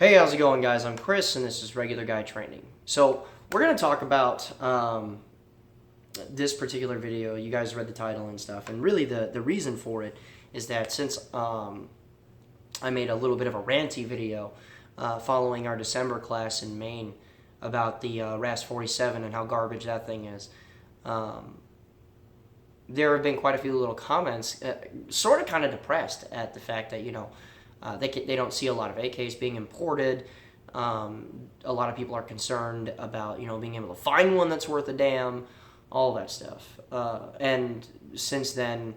Hey, how's it going, guys? I'm Chris, and this is Regular Guy Training. So we're going to talk about this particular video. You guys read the title and stuff, and really the reason for it is that since I made a little bit of a ranty video following our December class in Maine about the RAS-47 and how garbage that thing is, there have been quite a few little comments, sort of kind of depressed at the fact that, they don't see a lot of AKs being imported. A lot of people are concerned about, being able to find one that's worth a damn, all that stuff. And since then,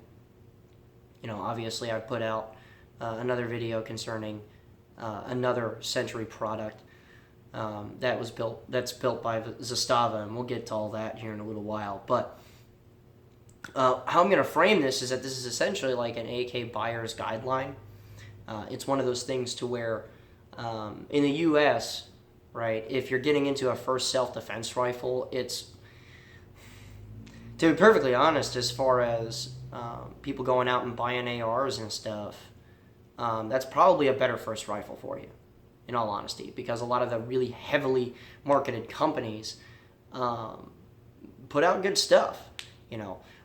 obviously I've put out another video concerning another Century product that's built by Zastava, and we'll get to all that here in a little while. But how I'm going to frame this is that this is essentially like an AK buyer's guideline. It's one of those things to where in the U.S., right, if you're getting into a first self-defense rifle, it's, to be perfectly honest, as far as people going out and buying ARs and stuff, that's probably a better first rifle for you, in all honesty, because a lot of the really heavily marketed companies put out good stuff.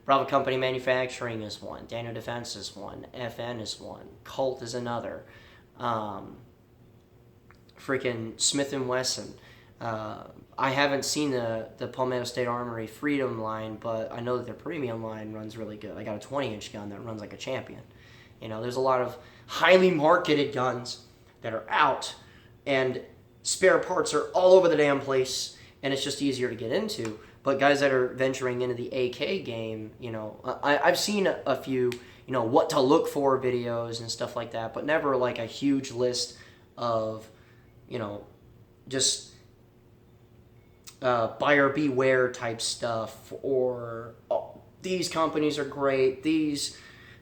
Bravo Company Manufacturing is one, Daniel Defense is one, FN is one, Colt is another, freaking Smith & Wesson. I haven't seen the Palmetto State Armory Freedom line, but I know that their premium line runs really good. I got a 20-inch gun that runs like a champion. There's a lot of highly marketed guns that are out, and spare parts are all over the damn place, and it's just easier to get into. But guys that are venturing into the AK game, I've seen a few, what to look for videos and stuff like that, but never like a huge list of, just buyer beware type stuff, or these companies are great, these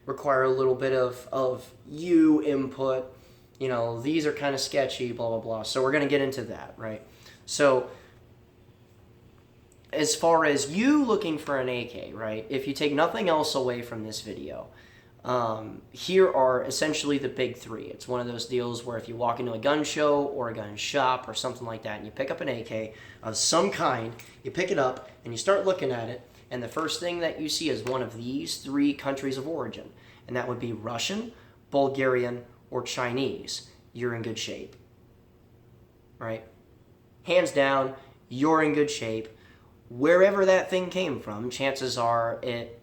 require a little bit of you input, these are kind of sketchy, blah, blah, blah. So we're going to get into that, right? So as far as you looking for an AK, right, if you take nothing else away from this video, here are essentially the big three. It's one of those deals where if you walk into a gun show or a gun shop or something like that and you pick up an AK of some kind, you pick it up and you start looking at it, and the first thing that you see is one of these three countries of origin, and that would be Russian, Bulgarian, or Chinese. You're in good shape, right? Hands down, you're in good shape. Wherever that thing came from, chances are it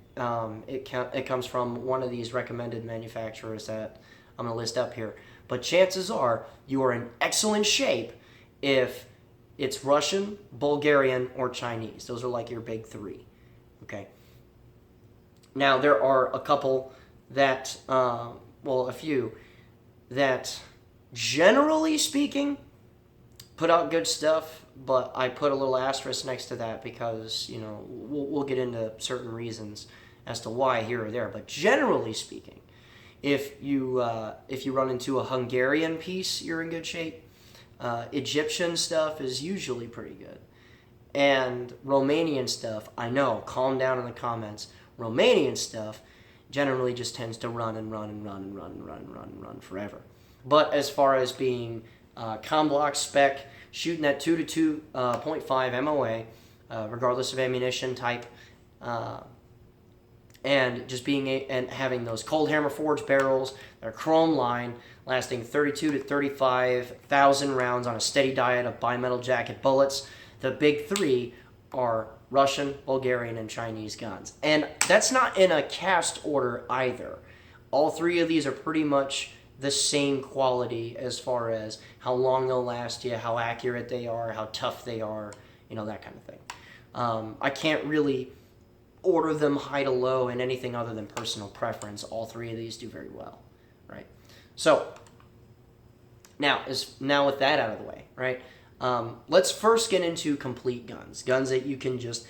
comes from one of these recommended manufacturers that I'm going to list up here. But chances are you are in excellent shape if it's Russian, Bulgarian, or Chinese. Those are like your big three. Okay. Now there are a couple that, a few that, generally speaking, put out good stuff, but I put a little asterisk next to that because, we'll get into certain reasons as to why here or there. But generally speaking, if you run into a Hungarian piece, you're in good shape. Egyptian stuff is usually pretty good. And Romanian stuff, I know, calm down in the comments. Romanian stuff generally just tends to run and run and run and run and run and run and run forever. But as far as being com block spec, shooting at 2 to 2.5 MOA, regardless of ammunition type, and just and having those cold hammer forged barrels, their chrome line, lasting 32 to 35,000 rounds on a steady diet of bimetal jacket bullets. The big three are Russian, Bulgarian, and Chinese guns. And that's not in a cast order either. All three of these are pretty much the same quality as far as how long they'll last you, how accurate they are, how tough they are, that kind of thing. I can't really order them high to low in anything other than personal preference. All three of these do very well, right? So now with that out of the way, right? Let's first get into complete guns that you can just,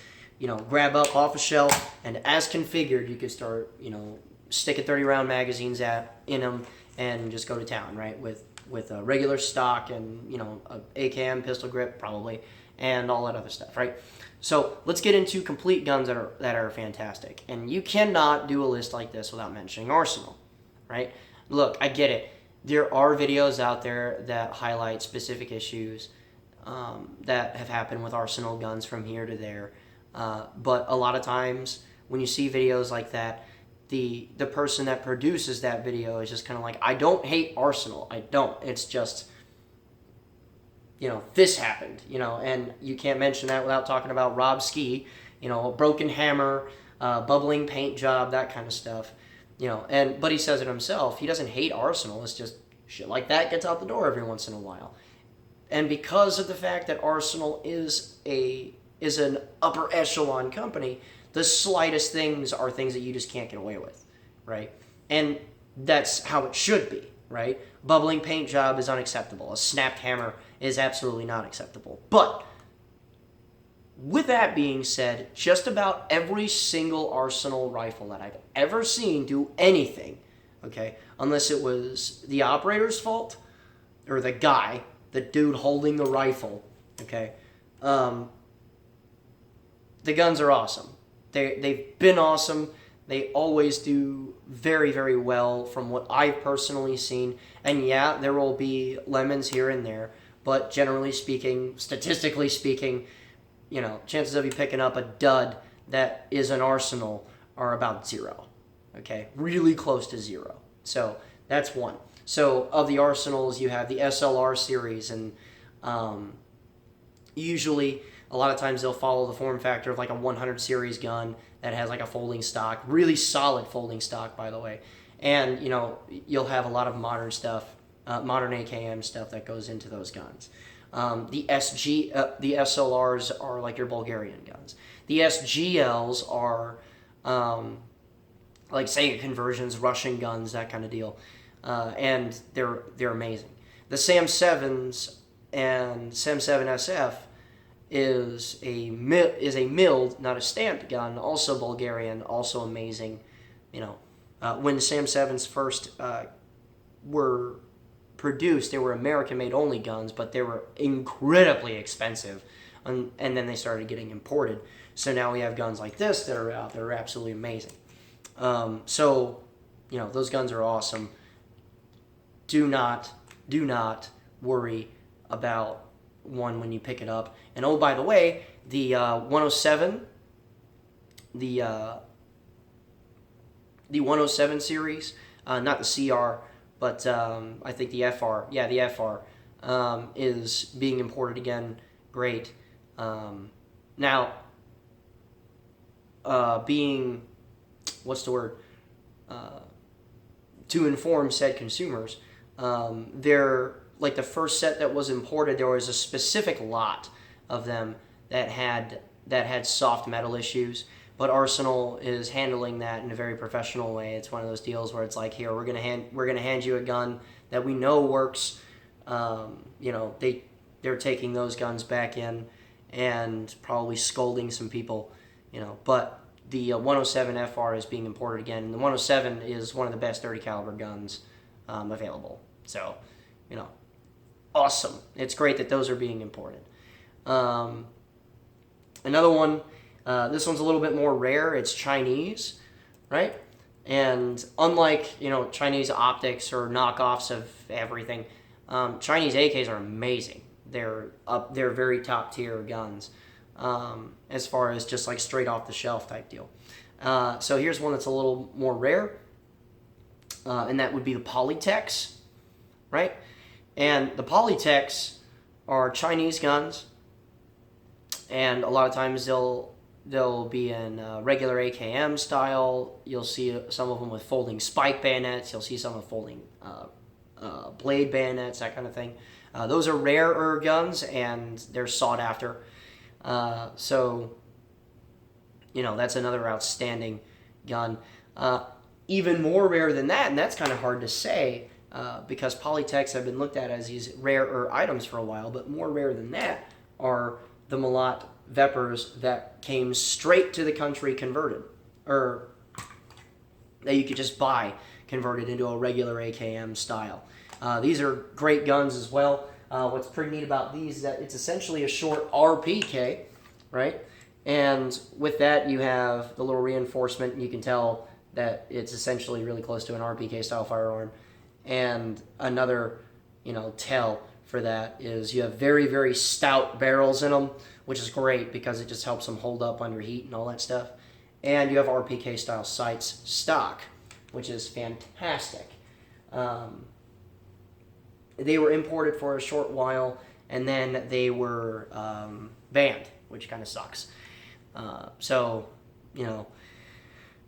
grab up off a shelf, and as configured, you can start, sticking 30-round magazines in them and just go to town, right? With a regular stock and, a AKM pistol grip probably, and all that other stuff, right? So let's get into complete guns that are fantastic. And you cannot do a list like this without mentioning Arsenal, right? Look, I get it. there are videos out there that highlight specific issues that have happened with Arsenal guns from here to there. But a lot of times when you see videos like that, the person that produces that video is just kind of like, I don't hate Arsenal. I don't. It's just, this happened, and you can't mention that without talking about Rob Ski, a broken hammer, bubbling paint job, that kind of stuff, but he says it himself. He doesn't hate Arsenal. It's just shit like that gets out the door every once in a while. And because of the fact that Arsenal is an upper echelon company, the slightest things are things that you just can't get away with, right? And that's how it should be, right? Bubbling paint job is unacceptable. A snapped hammer is absolutely not acceptable. But with that being said, just about every single Arsenal rifle that I've ever seen do anything, okay, unless it was the operator's fault or the dude holding the rifle, okay, the guns are awesome. They've been awesome. They always do very, very well from what I've personally seen. And yeah, there will be lemons here and there, but generally speaking, statistically speaking, chances of you picking up a dud that is an Arsenal are about 0. Okay, really close to 0. So that's one. So of the Arsenals, you have the SLR series, and usually a lot of times they'll follow the form factor of like a 100 series gun that has like a folding stock, really solid folding stock, by the way. And you'll have a lot of modern stuff, modern AKM stuff that goes into those guns. The SLRs are like your Bulgarian guns. The SGLs are like Saiga conversions, Russian guns, that kind of deal, and they're amazing. The SAM 7s and SAM 7 SF is a milled, not a stamped gun, also Bulgarian, also amazing. When the SAM 7s first were produced, they were American-made only guns, but they were incredibly expensive, and then they started getting imported. So now we have guns like this that are out that are absolutely amazing. So those guns are awesome. Do not worry about one when you pick it up. And oh, by the way, the 107, the 107 series, not the CR, but I think the FR, yeah, the FR, is being imported again. Great. Now, to inform said consumers, they're like the first set that was imported, there was a specific lot of them that had soft metal issues, but Arsenal is handling that in a very professional way. It's one of those deals where it's like, here, we're gonna hand you a gun that we know works. They're taking those guns back in and probably scolding some people, but the 107 FR is being imported again, and the 107 is one of the best 30 caliber guns available. So, awesome. It's great that those are being imported. Another one, this one's a little bit more rare. It's Chinese, right? And unlike, Chinese optics or knockoffs of everything, Chinese AKs are amazing. They're very top tier guns, as far as just like straight off the shelf type deal. So here's one that's a little more rare, and that would be the Polytecs, right? And the Polytecs are Chinese guns, and a lot of times they'll be in regular AKM style. You'll see some of them with folding spike bayonets. You'll see some with folding blade bayonets, that kind of thing. Those are rarer guns, and they're sought after. So, that's another outstanding gun. Even more rare than that, and that's kind of hard to say, because Polytecs have been looked at as these rarer items for a while, but more rare than that are the Malat Veprs that came straight to the country converted, or that you could just buy converted into a regular AKM style. These are great guns as well. What's pretty neat about these is that it's essentially a short RPK, right? And with that, you have the little reinforcement, and you can tell that it's essentially really close to an RPK style firearm. And another, tell for that is you have very, very stout barrels in them, which is great because it just helps them hold up under heat and all that stuff. And you have RPK style sights stock, which is fantastic. They were imported for a short while, and then they were banned, which kind of sucks. So,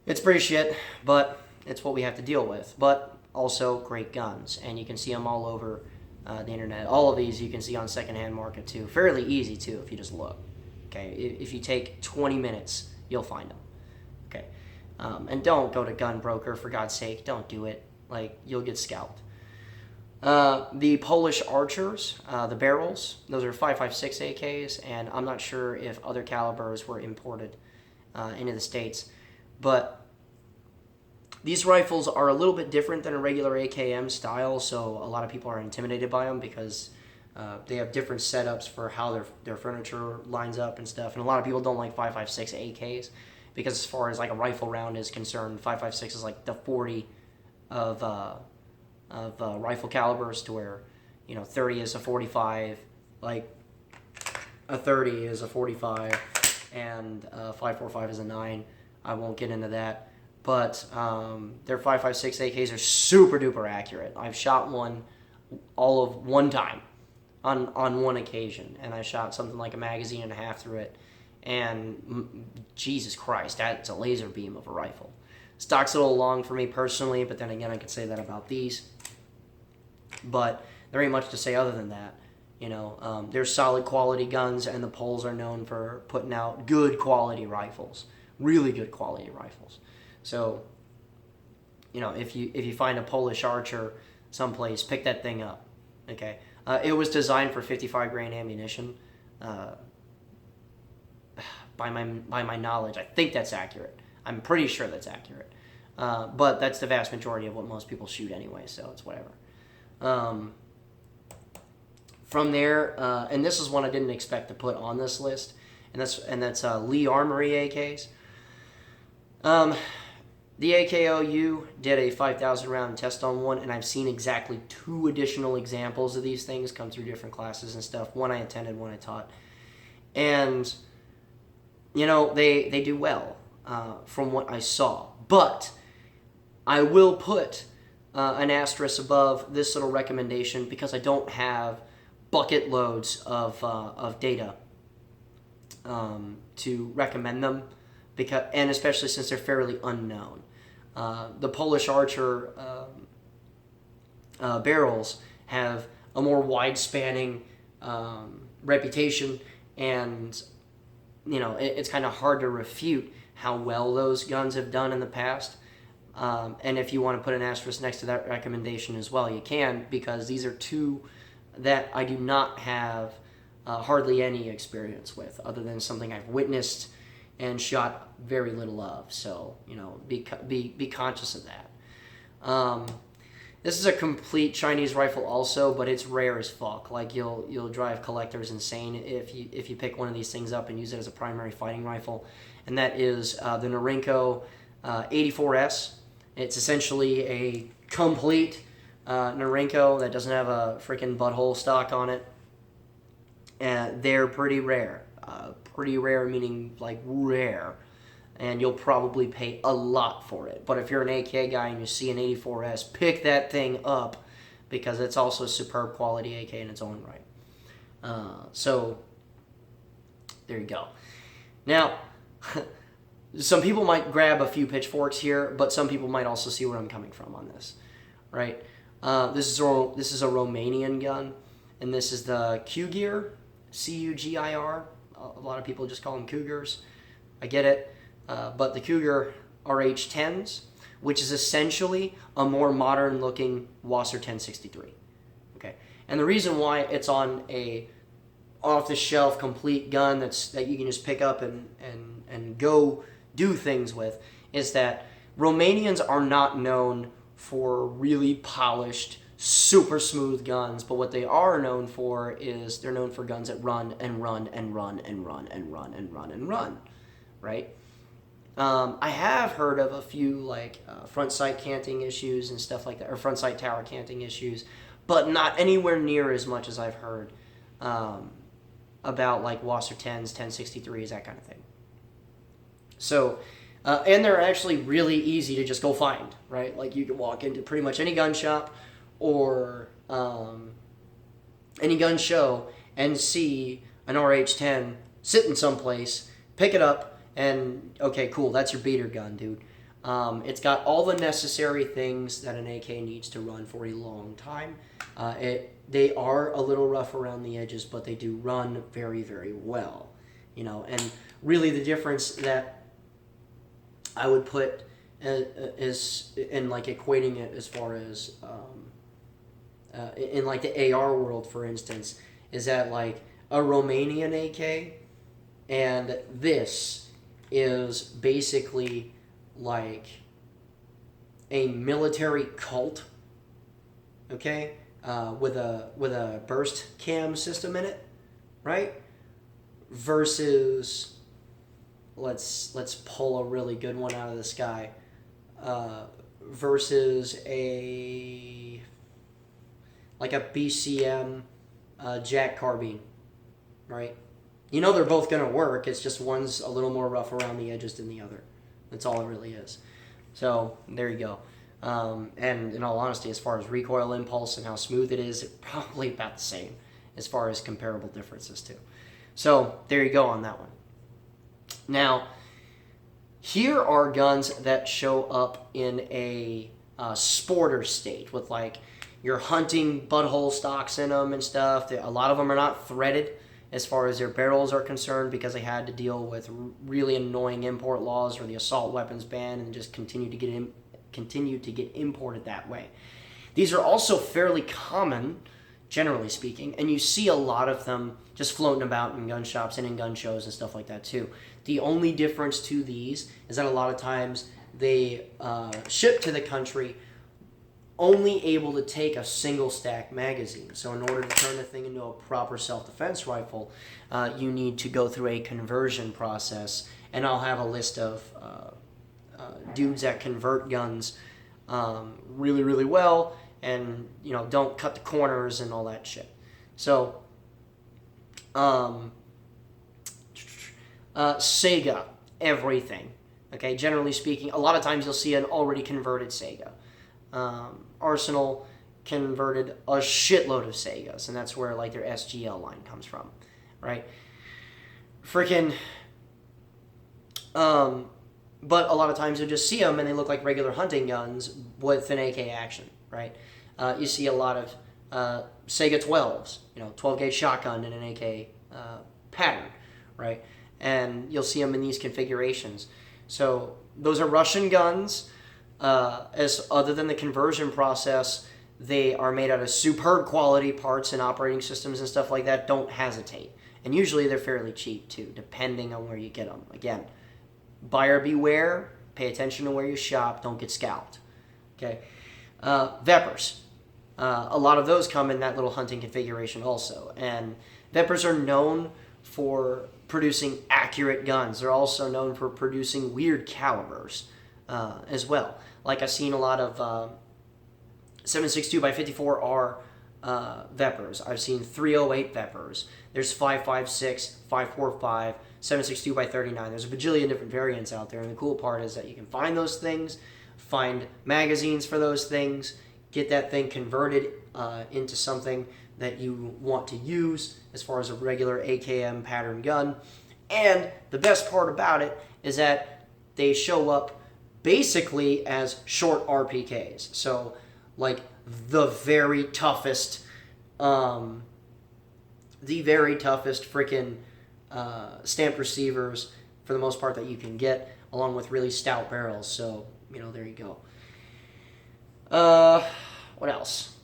it's pretty shit, but it's what we have to deal with. But also great guns, and you can see them all over the internet. All of these you can see on secondhand market too. Fairly easy too if you just look. Okay, if you take 20 minutes, you'll find them. Okay, and don't go to gun broker, for God's sake. Don't do it. Like, you'll get scalped. The Polish Archers, the barrels, those are 5.56 AKs, and I'm not sure if other calibers were imported into the States, but these rifles are a little bit different than a regular AKM style, so a lot of people are intimidated by them because they have different setups for how their furniture lines up and stuff, and a lot of people don't like 5.56 AKs because as far as like a rifle round is concerned, 5.56 is like the 40 of rifle calibers, to where 30 is a 45, like a 30 is a 45, and 5.45 is a 9. I won't get into that, but their 5.56 AKs are super duper accurate. I've shot one all of one time on one occasion, and I shot something like a magazine and a half through it, and Jesus Christ, that's a laser beam of a rifle. Stock's a little long for me personally, but then again, I could say that about these. But there ain't much to say other than that. They're solid quality guns, and the Poles are known for putting out good quality rifles, really good quality rifles. So, if you find a Polish Archer someplace, pick that thing up. Okay, it was designed for 55 grain ammunition. By my knowledge, I think that's accurate. I'm pretty sure that's accurate. But that's the vast majority of what most people shoot anyway, so it's whatever. From there, and this is one I didn't expect to put on this list, and that's Lee Armory AKs. The AKOU did a 5,000 round test on one, and I've seen exactly 2 additional examples of these things come through different classes and stuff. One I attended, one I taught. And, they do well from what I saw. But I will put an asterisk above this little recommendation because I don't have bucket loads of data to recommend them, and especially since they're fairly unknown. The Polish Archer barrels have a more wide-spanning reputation, and it's kind of hard to refute how well those guns have done in the past. And if you want to put an asterisk next to that recommendation as well, you can, because these are 2 that I do not have hardly any experience with, other than something I've witnessed and shot very little of. So, be conscious of that. This is a complete Chinese rifle also, but it's rare as fuck. Like, you'll drive collectors insane if you pick one of these things up and use it as a primary fighting rifle. And that is the Norinco 84S. It's essentially a complete Norinco that doesn't have a freaking butthole stock on it. And they're pretty rare. Pretty rare meaning like rare. And you'll probably pay a lot for it. But if you're an AK guy and you see an 84S, pick that thing up, because it's also a superb quality AK in its own right. So, there you go. Now, some people might grab a few pitchforks here, but some people might also see where I'm coming from on this, right? This is a Romanian gun, and this is the CUGIR, CUGIR. A lot of people just call them Cougars. I get it, but the CUGIR RH10s, which is essentially a more modern-looking Wasr 1063. Okay, and the reason why it's on a off-the-shelf complete gun that you can just pick up and go do things with is that Romanians are not known for really polished, super smooth guns, but what they are known for is they're known for guns that run and run and run and run and run and run and run, right? I have heard of a few like front sight canting issues and stuff like that, or front sight tower canting issues, but not anywhere near as much as I've heard about like Wasr 10s, 1063s, that kind of thing. So, and they're actually really easy to just go find, right? Like you can walk into pretty much any gun shop or any gun show and see an RH10 sitting someplace, pick it up, and okay, cool, that's your beater gun, dude. It's got all the necessary things that an AK needs to run for a long time. They are a little rough around the edges, but they do run very, very well. You know, and really the difference that I would put is in like equating it as far as in like the AR world, for instance, is that like a Romanian AK and this is basically like a military cult, okay, with a burst cam system in it, right? Versus, let's pull a really good one out of the sky. Versus a BCM Jack carbine, right? You know they're both going to work. It's just one's a little more rough around the edges than the other. That's all it really is. So there you go. And in all honesty, as far as recoil impulse and how smooth it is, it's probably about the same as far as comparable differences too. So there you go on that one. Now, here are guns that show up in a sporter state with like your hunting butthole stocks in them and stuff. A lot of them are not threaded as far as their barrels are concerned because they had to deal with really annoying import laws or the assault weapons ban and just continue to get imported that way. These are also fairly common, generally speaking, and you see a lot of them just floating about in gun shops and in gun shows and stuff like that too. The only difference to these is that a lot of times they ship to the country only able to take a single stack magazine. So in order to turn the thing into a proper self-defense rifle, you need to go through a conversion process. And I'll have a list of dudes that convert guns really, really well and, you know, don't cut the corners and all that shit. So, Saiga, everything. Okay, generally speaking, a lot of times you'll see an already converted Saiga. Arsenal converted a shitload of Saigas, and that's where like their SGL line comes from, right? Freaking, but a lot of times you'll just see them and they look like regular hunting guns with an AK action, right? You see a lot of Saiga 12s, you know, 12 gauge shotgun in an AK pattern, right? And you'll see them in these configurations. So those are Russian guns. As other than the conversion process, they are made out of superb quality parts and operating systems and stuff like that. Don't hesitate. And usually they're fairly cheap too, depending on where you get them. Again, buyer beware. Pay attention to where you shop. Don't get scalped. Okay. Veprs. A lot of those come in that little hunting configuration also. And Veprs are known for producing accurate guns. They're also known for producing weird calibers as well. Like I've seen a lot of 7.62x54R Veprs. I've seen 308 Veprs. There's 5.56, 5.45, 7.62x39. There's a bajillion different variants out there, and the cool part is that you can find those things, find magazines for those things, get that thing converted into something that you want to use as far as a regular AKM pattern gun. And the best part about it is that they show up basically as short RPKs. So like the very toughest freaking stamp receivers for the most part that you can get, along with really stout barrels. So, you know, there you go. What else?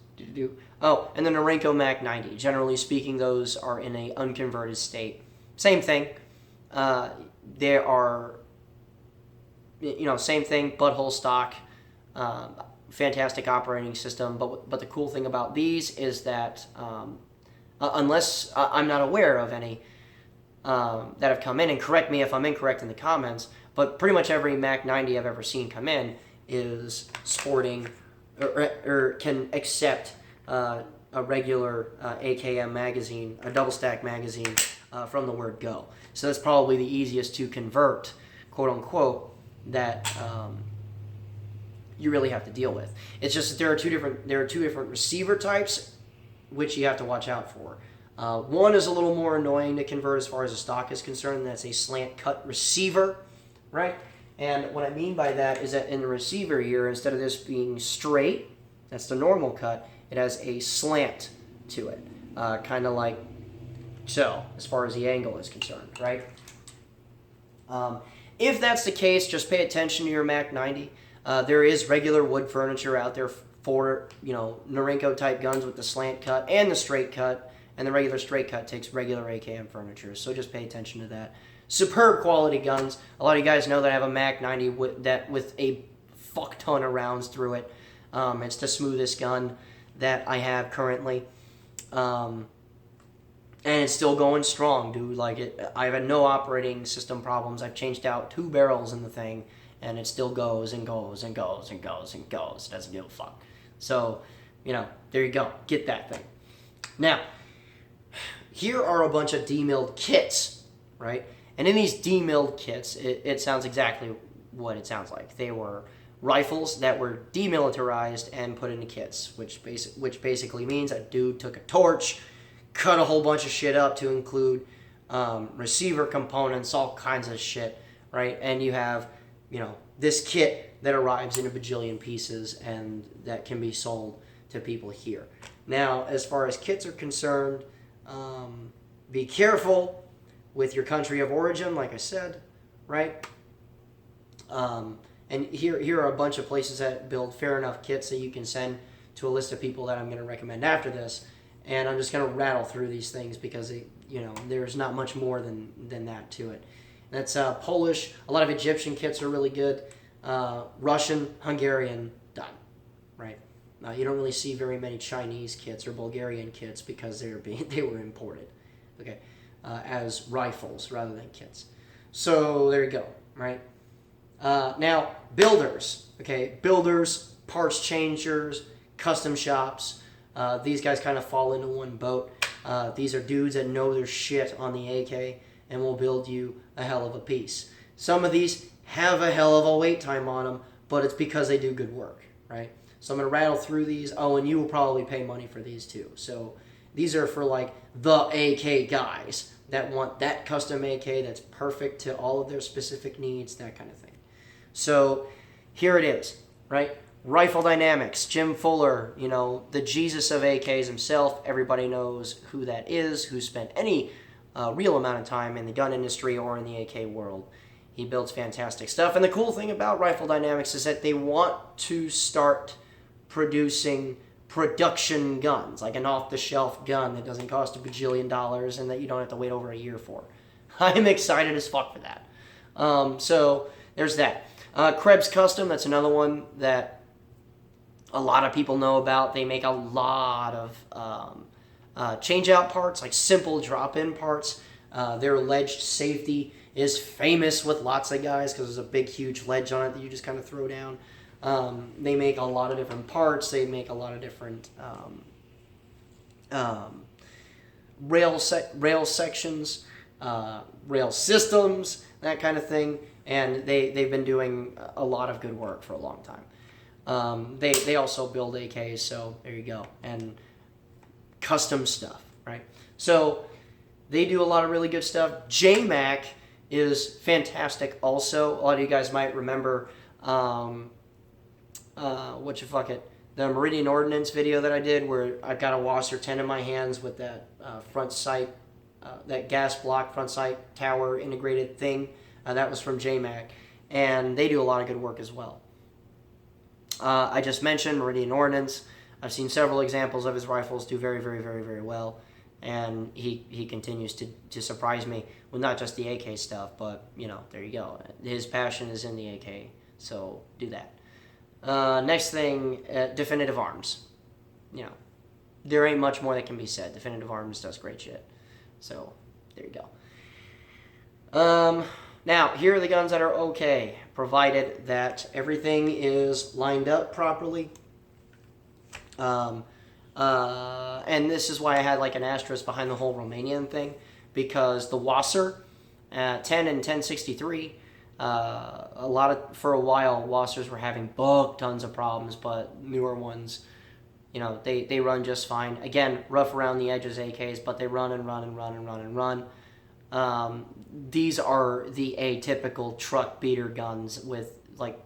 Oh, and the Norinco Mak90. Generally speaking, those are in a unconverted state. Same thing. There are, you know, same thing, butthole stock, fantastic operating system. But the cool thing about these is that unless I'm not aware of any, that have come in, and correct me if I'm incorrect in the comments, but pretty much every Mak90 I've ever seen come in is sporting or can accept a regular AKM magazine, a double stack magazine from the word go. So that's probably the easiest to convert, quote unquote, that you really have to deal with. It's just that there are two different receiver types which you have to watch out for. One is a little more annoying to convert as far as the stock is concerned, and that's a slant cut receiver, right? And what I mean by that is that in the receiver here, instead of this being straight, that's the normal cut, it has a slant to it, kind of like so, as far as the angle is concerned, right? If that's the case, just pay attention to your Mak90. There is regular wood furniture out there for, Norinco type guns with the slant cut and the straight cut, and the regular straight cut takes regular AKM furniture, so just pay attention to that. Superb quality guns. A lot of you guys know that I have a Mak90 with a fuck ton of rounds through it. It's the smoothest gun that I have currently. And it's still going strong, dude. I've had no operating system problems. I've changed out 2 barrels in the thing, and it still goes and goes and goes and goes and goes. It doesn't give a fuck. So, there you go. Get that thing. Now, here are a bunch of demilled kits, right? And in these demilled kits, it sounds exactly what it sounds like. They were rifles that were demilitarized and put into kits, which basically means a dude took a torch, cut a whole bunch of shit up to include receiver components, all kinds of shit, right? And you have, this kit that arrives in a bajillion pieces and that can be sold to people here. Now, as far as kits are concerned, be careful with your country of origin, like I said, right? And here are a bunch of places that build fair enough kits that you can send to a list of people that I'm going to recommend after this. And I'm just going to rattle through these things because, there's not much more than that to it. That's Polish. A lot of Egyptian kits are really good. Russian, Hungarian, done, right? You don't really see very many Chinese kits or Bulgarian kits because they were imported, okay, as rifles rather than kits. So there you go, right? Now, builders, okay? Builders, parts changers, custom shops. These guys kind of fall into one boat. These are dudes that know their shit on the AK and will build you a hell of a piece. Some of these have a hell of a wait time on them, but it's because they do good work, right? So I'm going to rattle through these. Oh, and you will probably pay money for these too. So these are for like the AK guys that want that custom AK that's perfect to all of their specific needs, that kind of thing. So here it is, right? Rifle Dynamics, Jim Fuller, the Jesus of AKs himself. Everybody knows who that is, who spent any real amount of time in the gun industry or in the AK world. He builds fantastic stuff. And the cool thing about Rifle Dynamics is that they want to start producing production guns, like an off-the-shelf gun that doesn't cost $1 bajillion and that you don't have to wait over a year for. I'm excited as fuck for that. So there's that. Krebbs Custom, that's another one that a lot of people know about. They make a lot of change-out parts, like simple drop-in parts. Their ledged safety is famous with lots of guys because there's a big, huge ledge on it that you just kind of throw down. They make a lot of different parts. They make a lot of different rail sections, rail systems, that kind of thing. And they've been doing a lot of good work for a long time. They also build AKs, so there you go. And custom stuff, right? So they do a lot of really good stuff. Jmac is fantastic also. A lot of you guys might remember the Meridian Ordnance video that I did where I've got a Wasr 10 in my hands with that front sight, that gas block front sight tower integrated thing. That was from Jmac, and they do a lot of good work as well. I just mentioned Meridian Ordnance. I've seen several examples of his rifles do very, very, very, very well, and he continues to surprise me with not just the AK stuff, but, there you go. His passion is in the AK, so do that. Next thing, Definitive Arms. There ain't much more that can be said. Definitive Arms does great shit. So, there you go. Now, here are the guns that are okay, provided that everything is lined up properly. And this is why I had like an asterisk behind the whole Romanian thing, because the Wasr 10 and 1063, for a while, Wasrs were having tons of problems, but newer ones, you know, they run just fine. Again, rough around the edges AKs, but they run and run and run and run and run. These are the atypical truck beater guns with like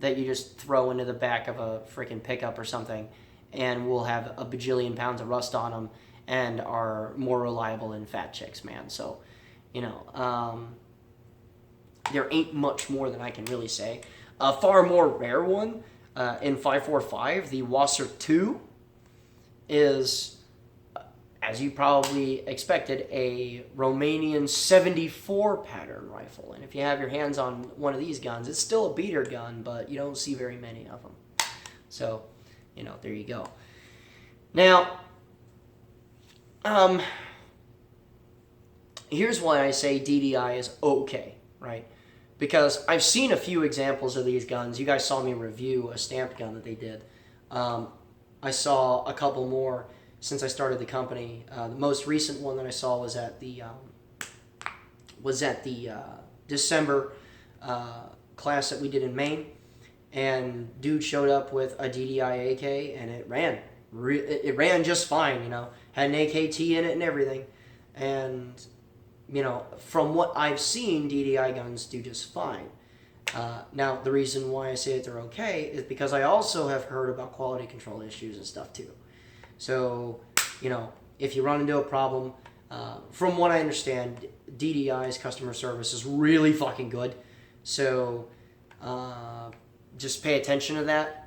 that you just throw into the back of a freaking pickup or something, and will have a bajillion pounds of rust on them and are more reliable than fat chicks, man. So, you know, there ain't much more than I can really say. A far more rare one in 545, the Wasr 2, is, as you probably expected, a Romanian 74 pattern rifle. And if you have your hands on one of these guns, it's still a beater gun, but you don't see very many of them. So, you know, there you go. Now, here's why I say DDI is okay, right? Because I've seen a few examples of these guns. You guys saw me review a stamped gun that they did. I saw a couple more since I started the company. The most recent one that I saw was at the December class that we did in Maine, and dude showed up with a DDI AK, and it ran. It ran just fine, you know. Had an AKT in it and everything, and you know, from what I've seen, DDI guns do just fine. Now, the reason why I say that they're okay is because I also have heard about quality control issues and stuff too. So, you know, if you run into a problem, from what I understand, DDI's customer service is really fucking good. So, just pay attention to that.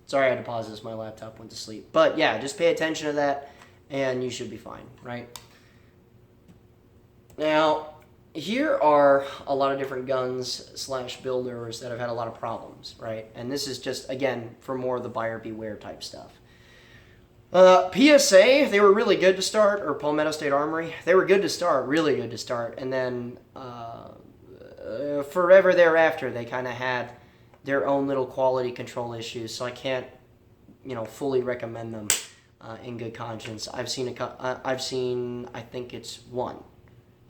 Sorry, I had to pause this. My laptop went to sleep. But yeah, just pay attention to that, and you should be fine, right? Now, here are a lot of different guns / builders that have had a lot of problems, right? And this is just, again, for more of the buyer beware type stuff. PSA, they were really good to start, or Palmetto State Armory. They were good to start, really good to start. And then forever thereafter, they kind of had their own little quality control issues, so I can't, you know, fully recommend them in good conscience. I've seen I think it's one,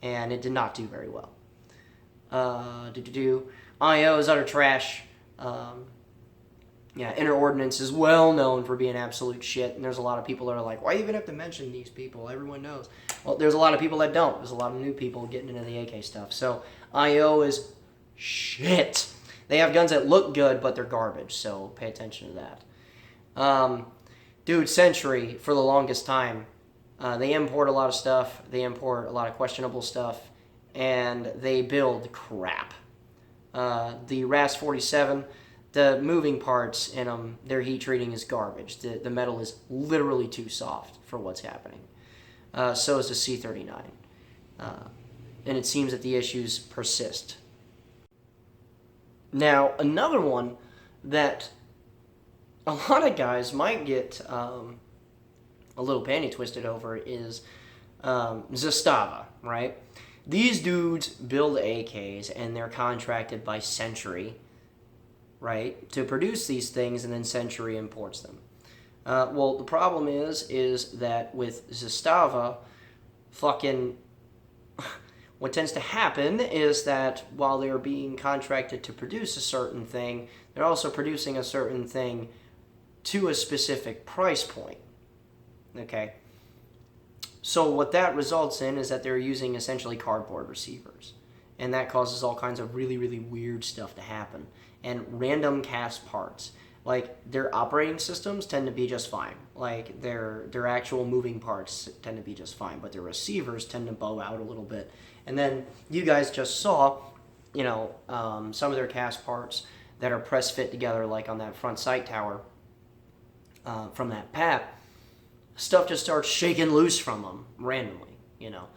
and it did not do very well. IO is utter trash. Yeah, Inner Ordnance is well known for being absolute shit, and there's a lot of people that are like, why even have to mention these people? Everyone knows. Well, there's a lot of people that don't. There's a lot of new people getting into the AK stuff. So IO is shit. They have guns that look good, but they're garbage, so pay attention to that. Dude, Century, for the longest time, they import a lot of stuff. They import a lot of questionable stuff, and they build crap. The RAS-47, the moving parts in them, their heat treating is garbage. The metal is literally too soft for what's happening. So is the C-39. And it seems that the issues persist. Now, another one that a lot of guys might get a little panty twisted over is Zastava, right? These dudes build AKs, and they're contracted by Century, right, to produce these things, and then Century imports them. Well, the problem is that with Zastava, fucking... what tends to happen is that while they're being contracted to produce a certain thing, they're also producing a certain thing to a specific price point. Okay? So what that results in is that they're using essentially cardboard receivers. And that causes all kinds of really, really weird stuff to happen. And random cast parts. Like, their operating systems tend to be just fine. Like, their actual moving parts tend to be just fine. But their receivers tend to bow out a little bit. And then you guys just saw, you know, some of their cast parts that are press fit together, like on that front sight tower from that PAP. Stuff just starts shaking loose from them randomly, you know.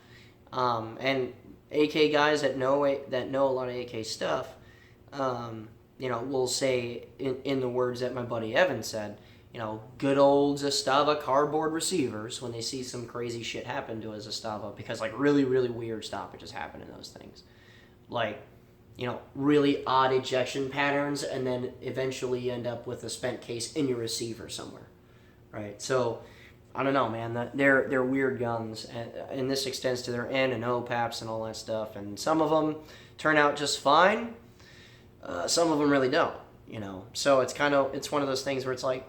And AK guys that know a lot of AK stuff, you know, will say in the words that my buddy Evan said, you know, good old Zastava cardboard receivers when they see some crazy shit happen to a Zastava, because like really, really weird stoppages happen in those things. Like, you know, really odd ejection patterns, and then eventually you end up with a spent case in your receiver somewhere, right? So, I don't know, man. They're weird guns, and this extends to their N and O PAPs and all that stuff. And some of them turn out just fine. Some of them really don't, you know. So it's one of those things where it's like,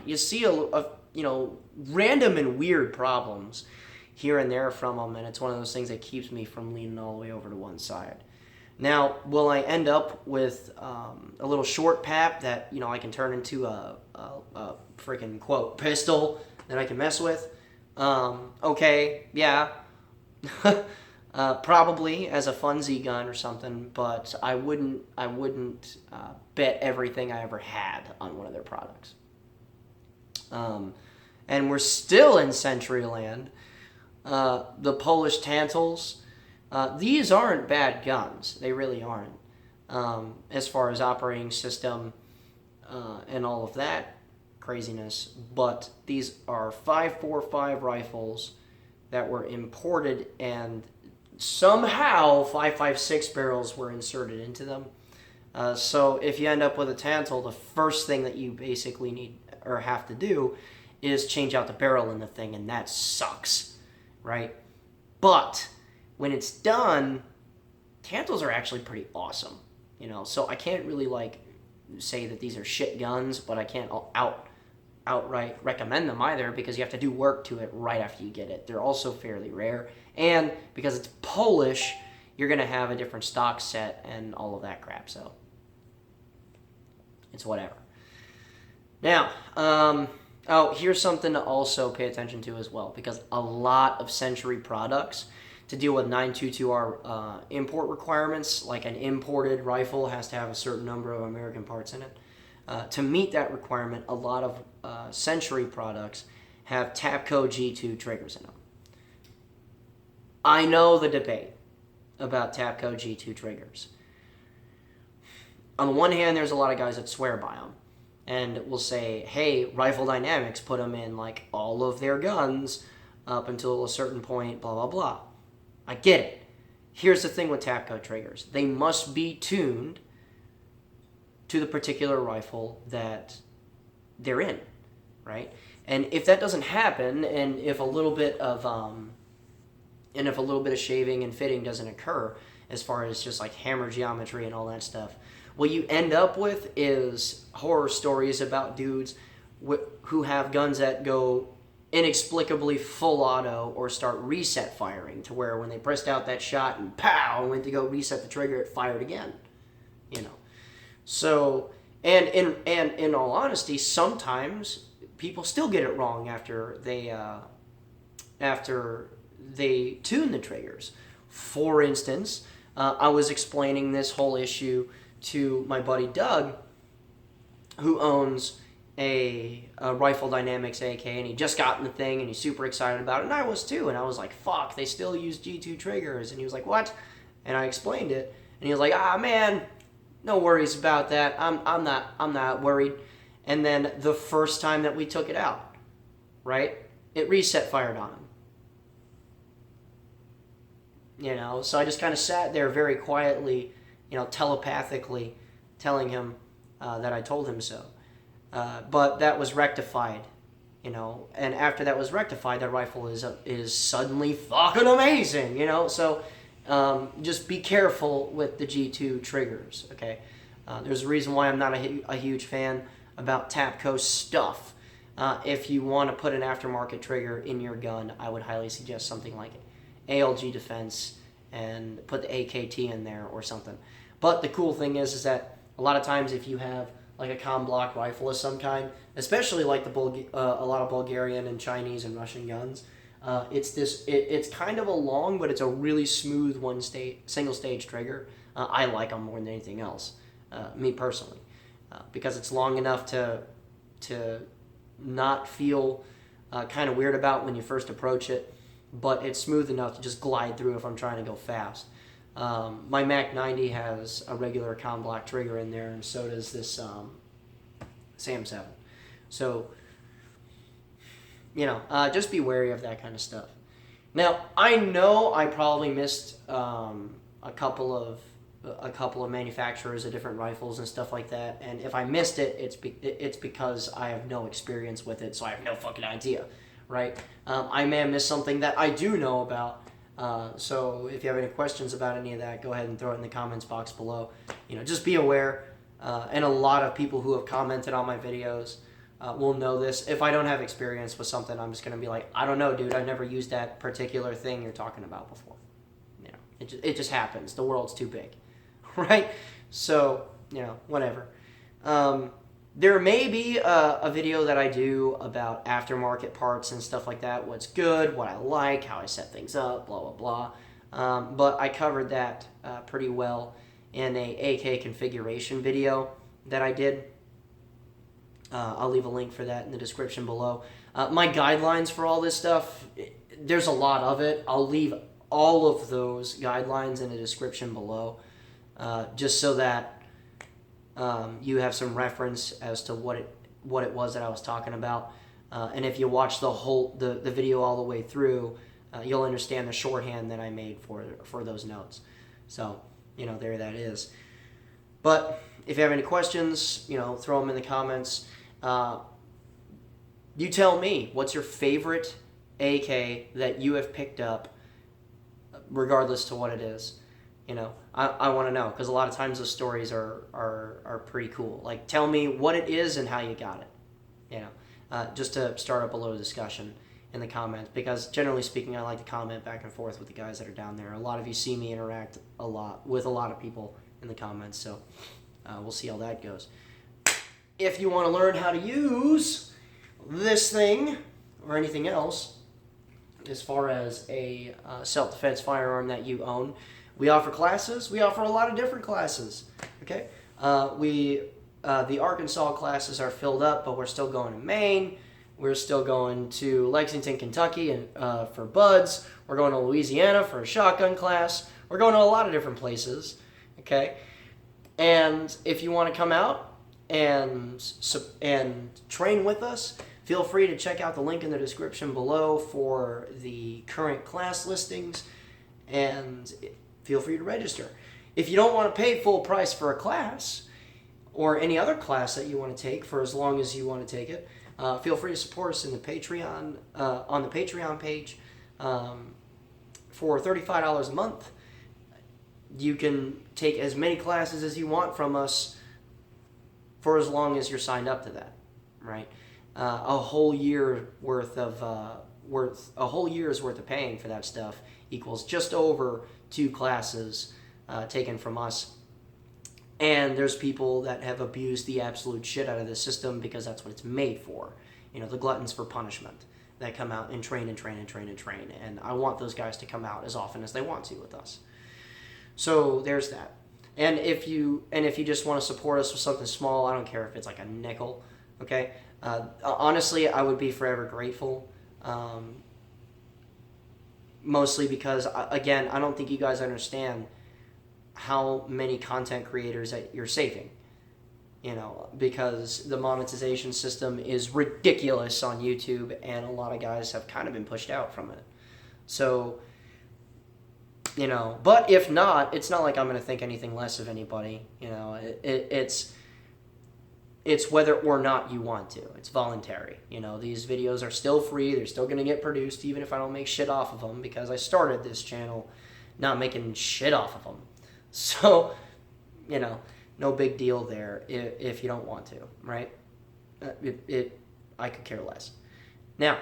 you see you know, random and weird problems here and there from them, and it's one of those things that keeps me from leaning all the way over to one side. Now, will I end up with a little short pap that, you know, I can turn into a freaking, quote, pistol that I can mess with? Okay, yeah. Probably as a funsie gun or something, but I wouldn't bet everything I ever had on one of their products. And we're still in CenturyLand. The Polish Tantals. These aren't bad guns. They really aren't. As far as operating system and all of that craziness. But these are 5.45 rifles that were imported, and somehow 5.56 barrels were inserted into them. So if you end up with a Tantal, the first thing that you basically need or have to do is change out the barrel in the thing, and that sucks, right? But when it's done, Tantals are actually pretty awesome, you know. So I can't really like say that these are shit guns, but I can't outright recommend them either, because you have to do work to it right after you get it. They're also fairly rare, and because it's Polish, you're gonna have a different stock set and all of that crap. So it's whatever. Now, here's something to also pay attention to as well, because a lot of Century products, to deal with 922R import requirements, like an imported rifle has to have a certain number of American parts in it. To meet that requirement, a lot of Century products have Tapco G2 triggers in them. I know the debate about Tapco G2 triggers. On the one hand, there's a lot of guys that swear by them and will say, hey, Rifle Dynamics put them in like all of their guns up until a certain point, blah, blah, blah. I get it. Here's the thing with Tapco triggers. They must be tuned to the particular rifle that they're in, right? And if that doesn't happen, and if a little bit of shaving and fitting doesn't occur, as far as just like hammer geometry and all that stuff, what you end up with is horror stories about dudes who have guns that go inexplicably full auto or start reset firing, to where when they pressed out that shot and pow, and went to go reset the trigger, it fired again, you know. So, and in all honesty, sometimes people still get it wrong after they tune the triggers. For instance, I was explaining this whole issue to my buddy Doug, who owns a Rifle Dynamics AK, and he just got in the thing, and he's super excited about it, and I was too, and I was like, fuck, they still use G2 triggers, and he was like, what? And I explained it, and he was like, man, no worries about that, I'm not worried. And then the first time that we took it out, right, it reset fired on him. You know, so I just kind of sat there very quietly, you know, telepathically telling him that I told him so. But that was rectified, you know, and after that was rectified, that rifle is suddenly fucking amazing, you know. So just be careful with the G2 triggers, okay? There's a reason why I'm not a huge fan about Tapco stuff. If you want to put an aftermarket trigger in your gun, I would highly suggest something like ALG Defense and put the AKT in there or something. But the cool thing is that a lot of times if you have like a com block rifle of some kind, especially like a lot of Bulgarian and Chinese and Russian guns, it's kind of a long, but it's a really smooth single stage trigger. I like them more than anything else, me personally, because it's long enough to not feel kind of weird about when you first approach it, but it's smooth enough to just glide through if I'm trying to go fast. My Mak90 has a regular com block trigger in there, and so does this Sam 7. So, just be wary of that kind of stuff. Now, I know I probably missed a couple of manufacturers of different rifles and stuff like that, and if I missed it, it's because I have no experience with it, so I have no fucking idea, right? I may have missed something that I do know about, so if you have any questions about any of that, go ahead and throw it in the comments box below. Just be aware, and a lot of people who have commented on my videos will know this. If I don't have experience with something, I'm just going to be like, I don't know, dude, I've never used that particular thing you're talking about before. It just happens. The world's too big, right? So, whatever. There may be a video that I do about aftermarket parts and stuff like that, what's good, what I like, how I set things up, blah, blah, blah. But I covered that pretty well in a AK configuration video that I did. I'll leave a link for that in the description below. My guidelines for all this stuff, there's a lot of it. I'll leave all of those guidelines in the description below, just so that you have some reference as to what it was that I was talking about. And if you watch the video all the way through, you'll understand the shorthand that I made for those notes. So, there that is. But if you have any questions, throw them in the comments. You tell me, what's your favorite AK that you have picked up, regardless to what it is. I want to know, because a lot of times the stories are pretty cool. Like, tell me what it is and how you got it. Just to start up a little discussion in the comments, because generally speaking, I like to comment back and forth with the guys that are down there. A lot of you see me interact a lot with a lot of people in the comments, so we'll see how that goes. If you want to learn how to use this thing or anything else, as far as a self-defense firearm that you own, we offer classes. We offer a lot of different classes. Okay, the Arkansas classes are filled up, but we're still going to Maine. We're still going to Lexington, Kentucky, and for buds. We're going to Louisiana for a shotgun class. We're going to a lot of different places. Okay, and if you want to come out and train with us, feel free to check out the link in the description below for the current class listings, and feel free to register. If you don't want to pay full price for a class, or any other class that you want to take for as long as you want to take it, feel free to support us in the Patreon, on the Patreon page. For $35 a month, you can take as many classes as you want from us for as long as you're signed up to that, right? A whole year's worth of paying for that stuff equals just over 2 classes taken from us. And there's people that have abused the absolute shit out of the system, because that's what it's made for. The gluttons for punishment that come out and train and train and train and train. And I want those guys to come out as often as they want to with us. So there's that. And if you just want to support us with something small, I don't care if it's like a nickel, okay? Honestly, I would be forever grateful. Mostly because, again, I don't think you guys understand how many content creators that you're saving. Because the monetization system is ridiculous on YouTube, and a lot of guys have kind of been pushed out from it. So, but if not, it's not like I'm going to think anything less of anybody. It's whether or not you want to. It's voluntary. These videos are still free. They're still going to get produced, even if I don't make shit off of them, because I started this channel not making shit off of them. So, no big deal there if you don't want to, right? I could care less. Now,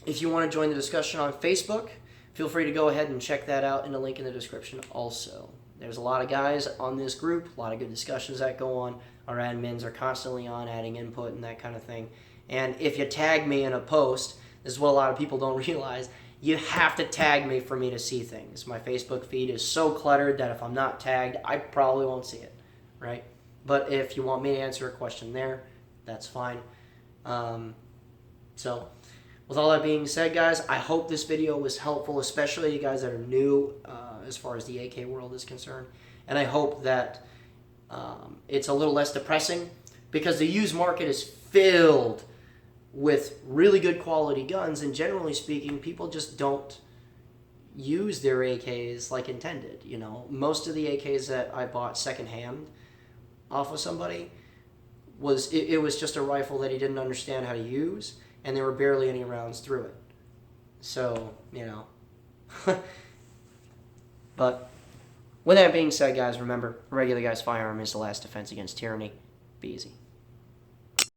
if you want to join the discussion on Facebook, feel free to go ahead and check that out in the link in the description also. There's a lot of guys on this group, a lot of good discussions that go on. Our admins are constantly on, adding input and that kind of thing. And if you tag me in a post, this is what a lot of people don't realize, you have to tag me for me to see things. My Facebook feed is so cluttered that if I'm not tagged, I probably won't see it, right? But if you want me to answer a question there, that's fine. So, with all that being said, guys, I hope this video was helpful, especially you guys that are new as far as the AK world is concerned. And I hope that it's a little less depressing, because the used market is filled with really good quality guns, and generally speaking, people just don't use their AKs like intended. You know, most of the AKs that I bought secondhand off of somebody it was just a rifle that he didn't understand how to use, and there were barely any rounds through it. So, you know. But with that being said, guys, remember, a regular guy's firearm is the last defense against tyranny. Be easy.